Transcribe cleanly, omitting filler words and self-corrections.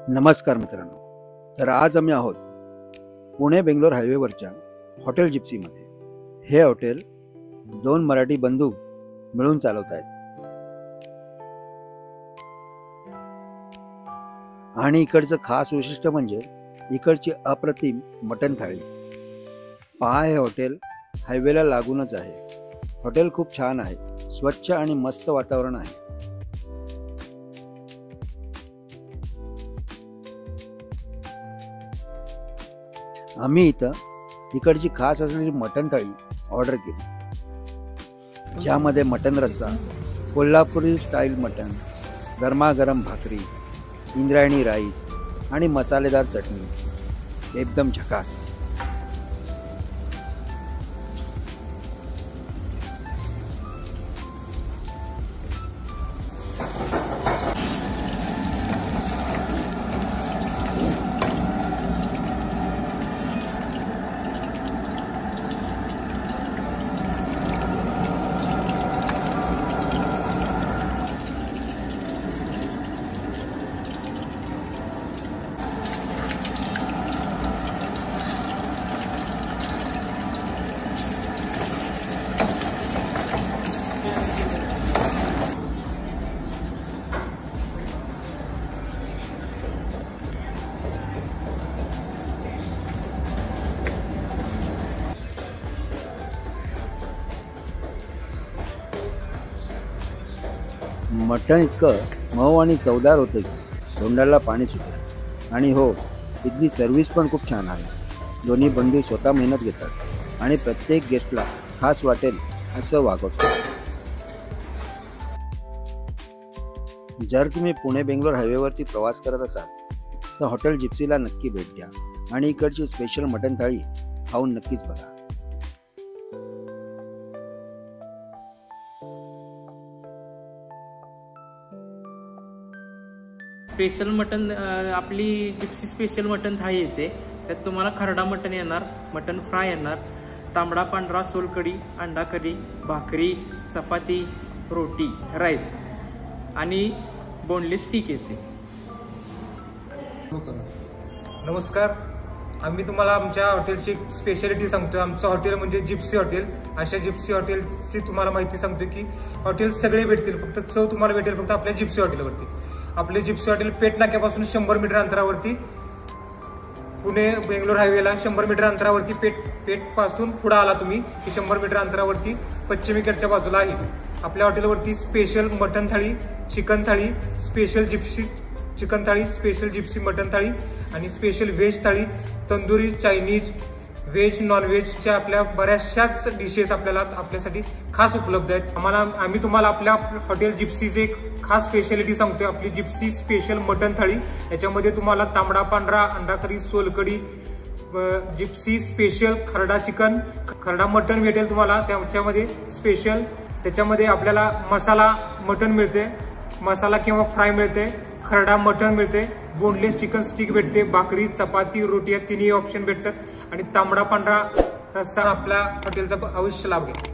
नमस्कार मित्रांनो, तर आज आम्ही आहोत पुणे बेंगलोर हायवेवरच्या हॉटेल जिप्सीमध्ये। हे हॉटेल दोन मराठी बंधू मिळून चालवत आहेत आणि इकडचं खास वैशिष्ट्य म्हणजे इकडची अप्रतिम मटण थाळी। पहा, हे हॉटेल हायवेला लागूनच आहे। हॉटेल खूप छान आहे, स्वच्छ आणि मस्त वातावरण आहे। आम्ही इकडची खास असलेली मटण थाळी ऑर्डर केली, ज्यामध्ये मटण रस्सा, कोल्हापुरी स्टाईल मटण, गरमागरम भाकरी, इंद्रायणी राईस आणि मसालेदार चटणी। एकदम झकास। मटण इतकं मऊ आणि चवदार होतं की तोंडाला पाणी सुटेल। आणि हो, इथली सर्व्हिस पण खूप छान आहे। दोन्ही बंधू स्वतः मेहनत घेतात आणि प्रत्येक गेस्टला खास वाटेल असं वागवतात। जर तुम्ही पुणे बेंगलोर हायवेवरती प्रवास करत असाल तर हॉटेल जिप्सीला नक्की भेट द्या आणि इकडची स्पेशल मटण थाळी खाऊन नक्कीच बघा। स्पेशल मटन आपली जिप्सी स्पेशल मटन थाळी येते। त्यात तुम्हाला खरडा मटन येणार, मटन फ्राय येणार, तांबडा पांढरा सोलकढी, अंडा करी, भाकरी, चपाती, रोटी, राईस आणि बोनलेस स्टिक येते। नमस्कार, आम्ही तुम्हाला आमच्या हॉटेलची स्पेशालिटी सांगतोय। आमचं हॉटेल म्हणजे जिप्सी हॉटेल। अशा जिप्सी हॉटेलची तुम्हाला माहिती सांगतोय की हॉटेल सगळे भेटतील, फक्त चव तुम्हाला भेटेल फक्त आपल्या जिप्सी हॉटेलवरती। आपले जिप्सी हॉटेल पेठ नाक्यापासून 100 मीटर अंतरावरती, पुणे बेंगलोर हायवेला 100 मीटर अंतरावरती पेठ पासून पुढे आला तुम्ही की 100 मीटर अंतरावरती पश्चिमेकडच्या बाजूला आहे। आपल्या हॉटेलवरती स्पेशल मटण थाळी, चिकन थाळी, स्पेशल जिप्सी चिकन थाळी, स्पेशल जिप्सी मटण थाळी आणि स्पेशल व्हेज थाळी, तंदुरी, चायनीज, व्हेज, नॉन व्हेजच्या आपल्या बऱ्याचशाच डिशेस आपल्यासाठी खास उपलब्ध आहेत। आम्ही तुम्हाला आपल्या हॉटेल जिप्सीचे एक खास स्पेशालिटी सांगतोय। आपली जिप्सी स्पेशल मटण थाळी, याच्यामध्ये तुम्हाला तांबडा पांढरा, अंडा करी, सोलकढी, जिप्सी स्पेशल खरडा चिकन, खरडा मटण भेटेल तुम्हाला। त्याच्यामध्ये स्पेशल त्याच्यामध्ये आपल्याला मसाला मटण मिळते, मसाला किंवा फ्राय मिळते, खरडा मटण मिळते, बोनलेस चिकन स्टिक भेटते, भाकरी, चपाती, रोटी या तिन्ही ऑप्शन भेटतात आणि तांबडा पांढरा रस्सा आपल्या हॉटेलचा अवश्य लाभ घ्या।